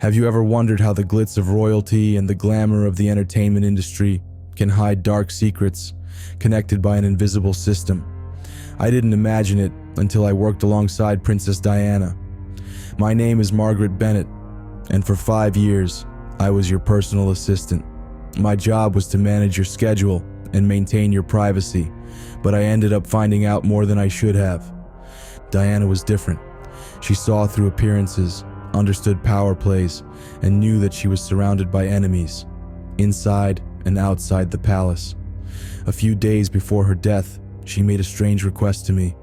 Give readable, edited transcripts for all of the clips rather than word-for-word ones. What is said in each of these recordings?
Have you ever wondered how the glitz of royalty and the glamour of the entertainment industry can hide dark secrets connected by an invisible system? I didn't imagine it until I worked alongside Princess Diana. My name is Margaret Bennett, and for 5 years, I was your personal assistant. My job was to manage your schedule and maintain your privacy, but I ended up finding out more than I should have. Diana was different. She saw through appearances, understood power plays, and knew that she was surrounded by enemies, inside and outside the palace. A few days before her death, she made a strange request to me.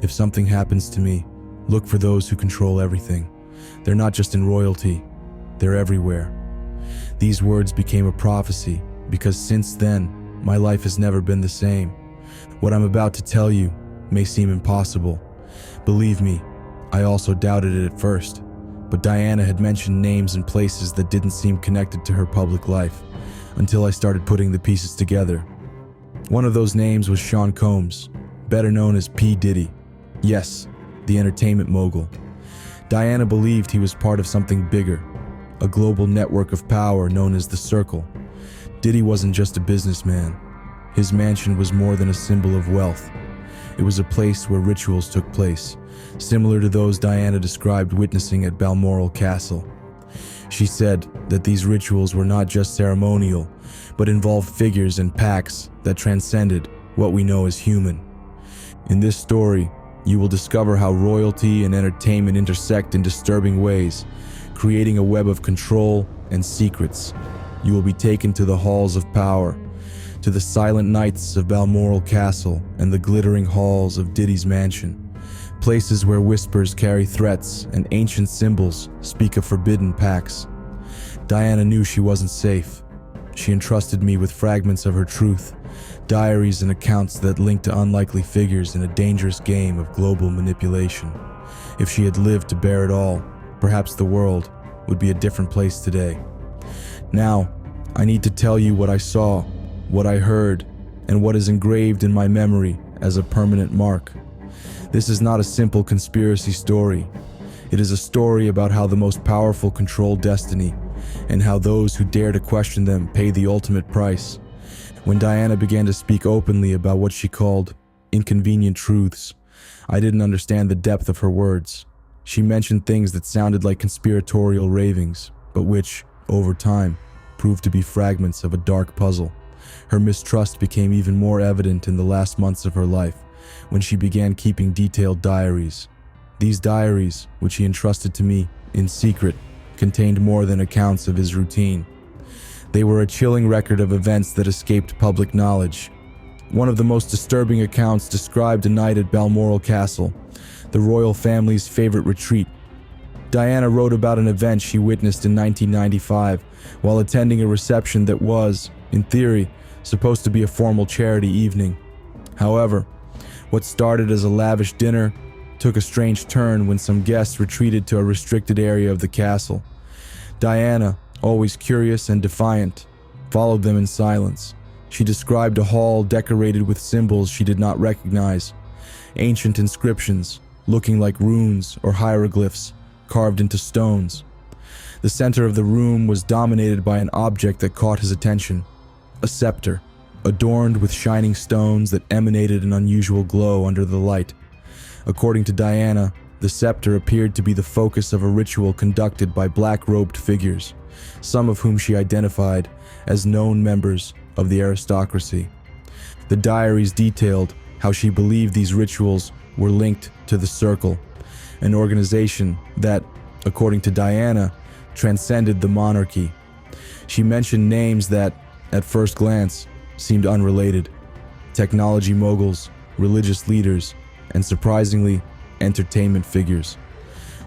If something happens to me, look for those who control everything. They're not just in royalty, they're everywhere. These words became a prophecy because since then, my life has never been the same. What I'm about to tell you may seem impossible. Believe me, I also doubted it at first, but Diana had mentioned names and places that didn't seem connected to her public life until I started putting the pieces together. One of those names was Sean Combs, better known as P. Diddy. Yes, the entertainment mogul. Diana believed he was part of something bigger, a global network of power known as the Circle. Diddy wasn't just a businessman. His mansion was more than a symbol of wealth. It was a place where rituals took place, similar to those Diana described witnessing at Balmoral Castle. She said that these rituals were not just ceremonial, but involved figures and pacts that transcended what we know as human. In this story, you will discover how royalty and entertainment intersect in disturbing ways, creating a web of control and secrets. You will be taken to the halls of power, to the silent nights of Balmoral Castle and the glittering halls of Diddy's mansion, places where whispers carry threats and ancient symbols speak of forbidden pacts. Diana knew she wasn't safe. She entrusted me with fragments of her truth, diaries and accounts that linked to unlikely figures in a dangerous game of global manipulation. If she had lived to bear it all, perhaps the world would be a different place today. Now, I need to tell you what I saw, what I heard, and what is engraved in my memory as a permanent mark. This is not a simple conspiracy story. It is a story about how the most powerful control destiny, and how those who dare to question them pay the ultimate price. When Diana began to speak openly about what she called inconvenient truths, I didn't understand the depth of her words. She mentioned things that sounded like conspiratorial ravings, but which, over time, proved to be fragments of a dark puzzle. Her mistrust became even more evident in the last months of her life, when she began keeping detailed diaries. These diaries, which he entrusted to me in secret, contained more than accounts of his routine. They were a chilling record of events that escaped public knowledge. One of the most disturbing accounts described a night at Balmoral Castle, the royal family's favorite retreat. Diana wrote about an event she witnessed in 1995 while attending a reception that was, in theory, supposed to be a formal charity evening. However, what started as a lavish dinner took a strange turn when some guests retreated to a restricted area of the castle. Diana, always curious and defiant, followed them in silence. She described a hall decorated with symbols she did not recognize, ancient inscriptions looking like runes or hieroglyphs carved into stones. The center of the room was dominated by an object that caught his attention, a scepter, adorned with shining stones that emanated an unusual glow under the light. According to Diana, the scepter appeared to be the focus of a ritual conducted by black-robed figures, some of whom she identified as known members of the aristocracy. The diaries detailed how she believed these rituals were linked to the Circle, an organization that, according to Diana, transcended the monarchy. She mentioned names that, at first glance, seemed unrelated: technology moguls, religious leaders, and surprisingly, entertainment figures.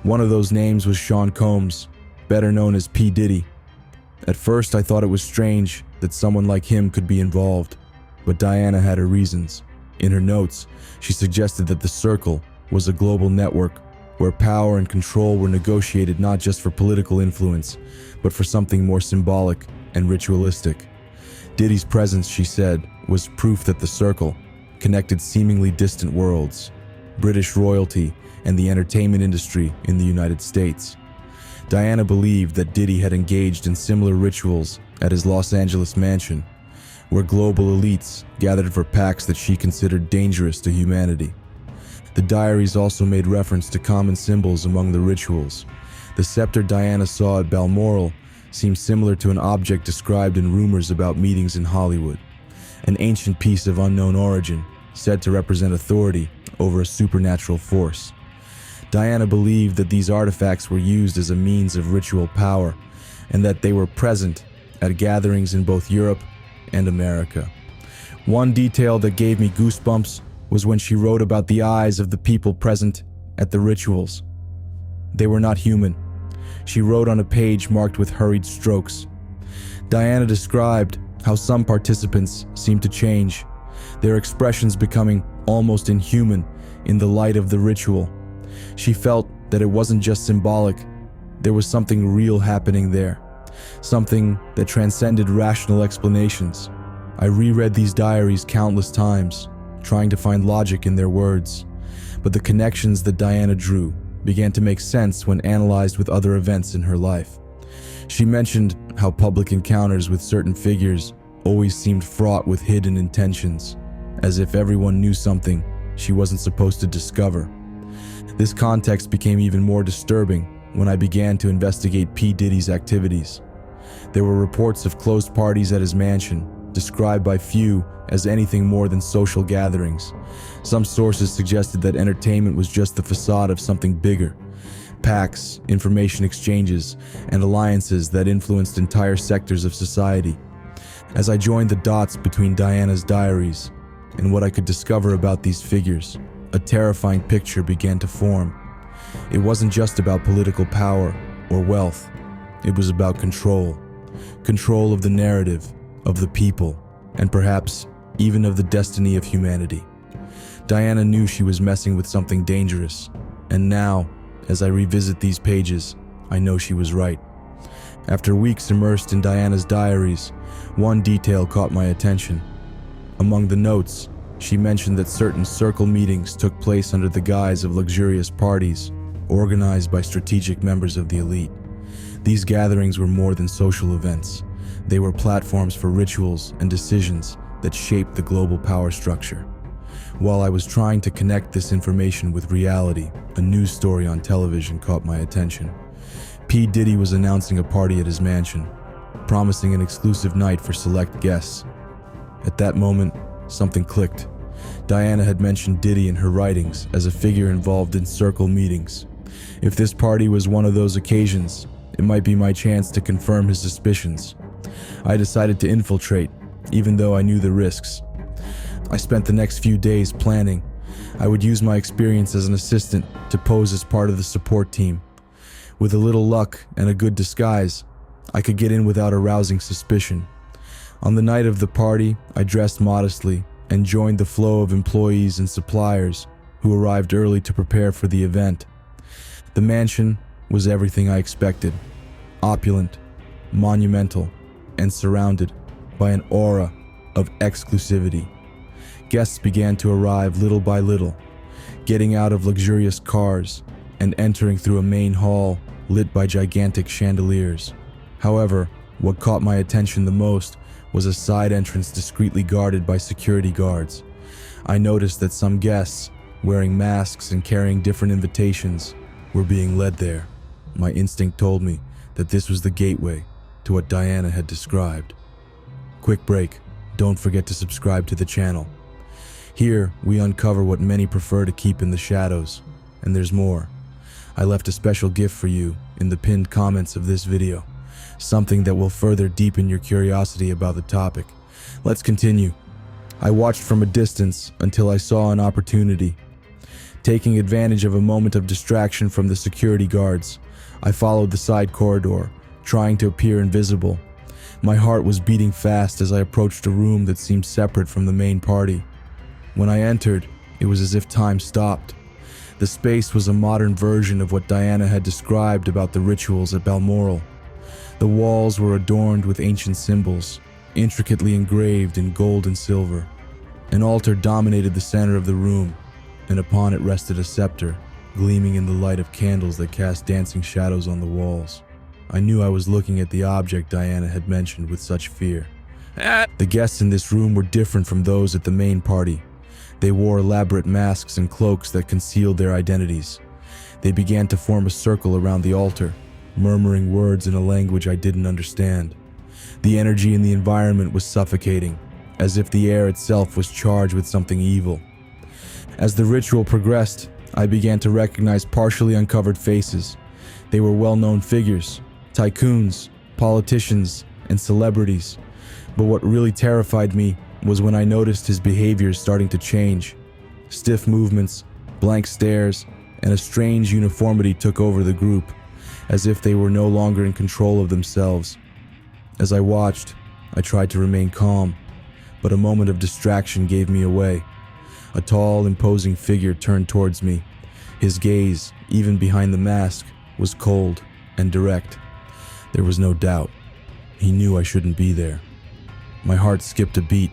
One of those names was Sean Combs, better known as P. Diddy. At first, I thought it was strange that someone like him could be involved, but Diana had her reasons. In her notes, she suggested that the Circle was a global network where power and control were negotiated not just for political influence, but for something more symbolic and ritualistic. Diddy's presence, she said, was proof that the Circle connected seemingly distant worlds: British royalty and the entertainment industry in the United States. Diana believed that Diddy had engaged in similar rituals at his Los Angeles mansion, where global elites gathered for pacts that she considered dangerous to humanity. The diaries also made reference to common symbols among the rituals. The scepter Diana saw at Balmoral seemed similar to an object described in rumors about meetings in Hollywood, an ancient piece of unknown origin said to represent authority over a supernatural force. Diana believed that these artifacts were used as a means of ritual power and that they were present at gatherings in both Europe and America. One detail that gave me goosebumps was when she wrote about the eyes of the people present at the rituals. They were not human. She wrote on a page marked with hurried strokes. Diana described how some participants seemed to change, their expressions becoming almost inhuman in the light of the ritual. She felt that it wasn't just symbolic, there was something real happening there, something that transcended rational explanations. I reread these diaries countless times, trying to find logic in their words, but the connections that Diana drew began to make sense when analyzed with other events in her life. She mentioned how public encounters with certain figures always seemed fraught with hidden intentions, as if everyone knew something she wasn't supposed to discover. This context became even more disturbing when I began to investigate P. Diddy's activities. There were reports of closed parties at his mansion, described by few as anything more than social gatherings. Some sources suggested that entertainment was just the facade of something bigger. Pacts, information exchanges, and alliances that influenced entire sectors of society. As I joined the dots between Diana's diaries and what I could discover about these figures, a terrifying picture began to form. It wasn't just about political power or wealth. It was about control. Control of the narrative, of the people, and perhaps even of the destiny of humanity. Diana knew she was messing with something dangerous, and now, as I revisit these pages, I know she was right. After weeks immersed in Diana's diaries, one detail caught my attention. Among the notes, she mentioned that certain circle meetings took place under the guise of luxurious parties, organized by strategic members of the elite. These gatherings were more than social events. They were platforms for rituals and decisions that shaped the global power structure. While I was trying to connect this information with reality, a news story on television caught my attention. P. Diddy was announcing a party at his mansion, promising an exclusive night for select guests. At that moment, something clicked. Diana had mentioned Diddy in her writings as a figure involved in circle meetings. If this party was one of those occasions, it might be my chance to confirm his suspicions. I decided to infiltrate, even though I knew the risks. I spent the next few days planning. I would use my experience as an assistant to pose as part of the support team. With a little luck and a good disguise, I could get in without arousing suspicion. On the night of the party, I dressed modestly and joined the flow of employees and suppliers who arrived early to prepare for the event. The mansion was everything I expected: opulent, monumental, and surrounded by an aura of exclusivity. Guests began to arrive little by little, getting out of luxurious cars and entering through a main hall lit by gigantic chandeliers. However, what caught my attention the most was a side entrance discreetly guarded by security guards. I noticed that some guests, wearing masks and carrying different invitations, were being led there. My instinct told me that this was the gateway to what Diana had described. Quick break. Don't forget to subscribe to the channel. Here, we uncover what many prefer to keep in the shadows, and there's more. I left a special gift for you in the pinned comments of this video, something that will further deepen your curiosity about the topic. Let's continue. I watched from a distance until I saw an opportunity. Taking advantage of a moment of distraction from the security guards, I followed the side corridor, trying to appear invisible. My heart was beating fast as I approached a room that seemed separate from the main party. When I entered, it was as if time stopped. The space was a modern version of what Diana had described about the rituals at Balmoral. The walls were adorned with ancient symbols, intricately engraved in gold and silver. An altar dominated the center of the room, and upon it rested a scepter, gleaming in the light of candles that cast dancing shadows on the walls. I knew I was looking at the object Diana had mentioned with such fear. The guests in this room were different from those at the main party. They wore elaborate masks and cloaks that concealed their identities. They began to form a circle around the altar, murmuring words in a language I didn't understand. The energy in the environment was suffocating, as if the air itself was charged with something evil. As the ritual progressed, I began to recognize partially uncovered faces. They were well-known figures, tycoons, politicians, and celebrities. But what really terrified me was when I noticed his behavior starting to change. Stiff movements, blank stares, and a strange uniformity took over the group, as if they were no longer in control of themselves. As I watched, I tried to remain calm, but a moment of distraction gave me away. A tall, imposing figure turned towards me. His gaze, even behind the mask, was cold and direct. There was no doubt. He knew I shouldn't be there. My heart skipped a beat,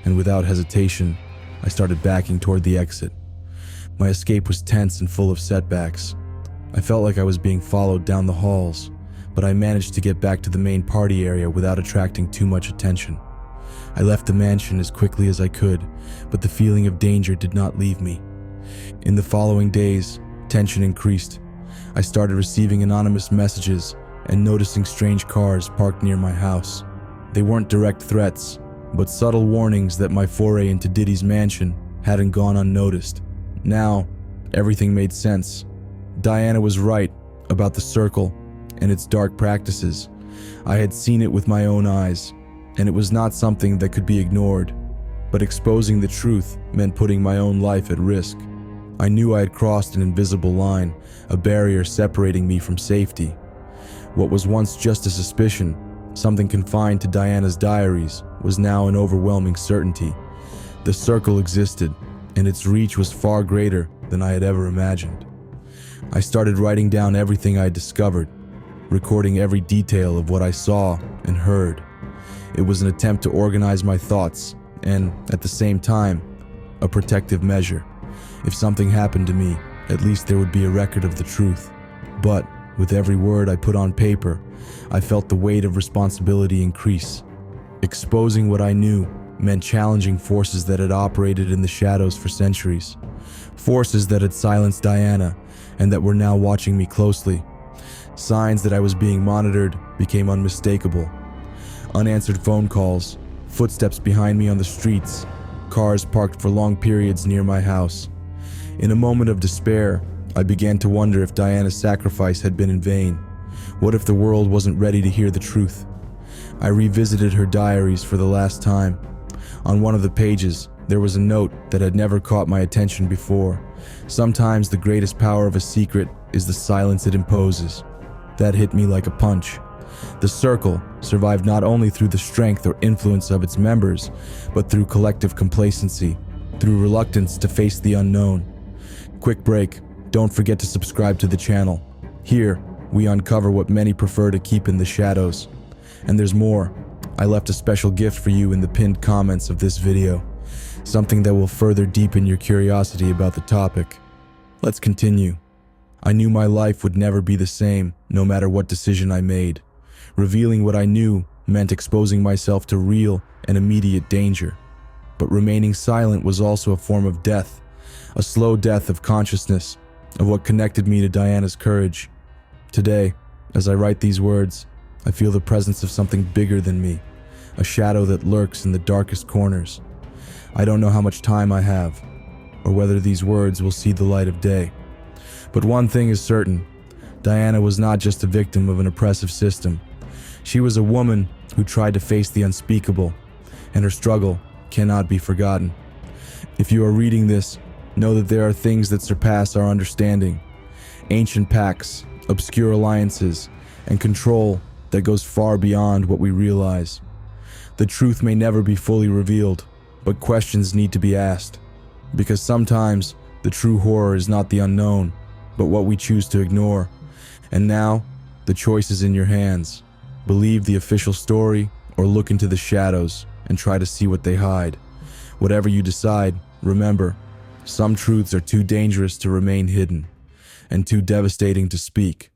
and without hesitation, I started backing toward the exit. My escape was tense and full of setbacks. I felt like I was being followed down the halls, but I managed to get back to the main party area without attracting too much attention. I left the mansion as quickly as I could, but the feeling of danger did not leave me. In the following days, tension increased. I started receiving anonymous messages and noticing strange cars parked near my house. They weren't direct threats, but subtle warnings that my foray into Diddy's mansion hadn't gone unnoticed. Now, everything made sense. Diana was right about the circle and its dark practices. I had seen it with my own eyes, and it was not something that could be ignored. But exposing the truth meant putting my own life at risk. I knew I had crossed an invisible line, a barrier separating me from safety. What was once just a suspicion, something confined to Diana's diaries, was now an overwhelming certainty. The circle existed, and its reach was far greater than I had ever imagined. I started writing down everything I had discovered, recording every detail of what I saw and heard. It was an attempt to organize my thoughts and, at the same time, a protective measure. If something happened to me, at least there would be a record of the truth. But with every word I put on paper, I felt the weight of responsibility increase. Exposing what I knew meant challenging forces that had operated in the shadows for centuries. Forces that had silenced Diana and that were now watching me closely. Signs that I was being monitored became unmistakable. Unanswered phone calls, footsteps behind me on the streets, cars parked for long periods near my house. In a moment of despair, I began to wonder if Diana's sacrifice had been in vain. What if the world wasn't ready to hear the truth? I revisited her diaries for the last time. On one of the pages, there was a note that had never caught my attention before. Sometimes the greatest power of a secret is the silence it imposes. That hit me like a punch. The circle survived not only through the strength or influence of its members, but through collective complacency, through reluctance to face the unknown. Quick break. Don't forget to subscribe to the channel. Here, we uncover what many prefer to keep in the shadows. And there's more. I left a special gift for you in the pinned comments of this video. Something that will further deepen your curiosity about the topic. Let's continue. I knew my life would never be the same, no matter what decision I made. Revealing what I knew meant exposing myself to real and immediate danger. But remaining silent was also a form of death, a slow death of consciousness, of what connected me to Diana's courage. Today, as I write these words, I feel the presence of something bigger than me, a shadow that lurks in the darkest corners. I don't know how much time I have, or whether these words will see the light of day. But one thing is certain, Diana was not just a victim of an oppressive system. She was a woman who tried to face the unspeakable, and her struggle cannot be forgotten. If you are reading this, know that there are things that surpass our understanding. Ancient pacts, obscure alliances, and control that goes far beyond what we realize. The truth may never be fully revealed, but questions need to be asked. Because sometimes the true horror is not the unknown, but what we choose to ignore. And now, the choice is in your hands. Believe the official story or look into the shadows and try to see what they hide. Whatever you decide, remember, some truths are too dangerous to remain hidden. and too devastating to speak.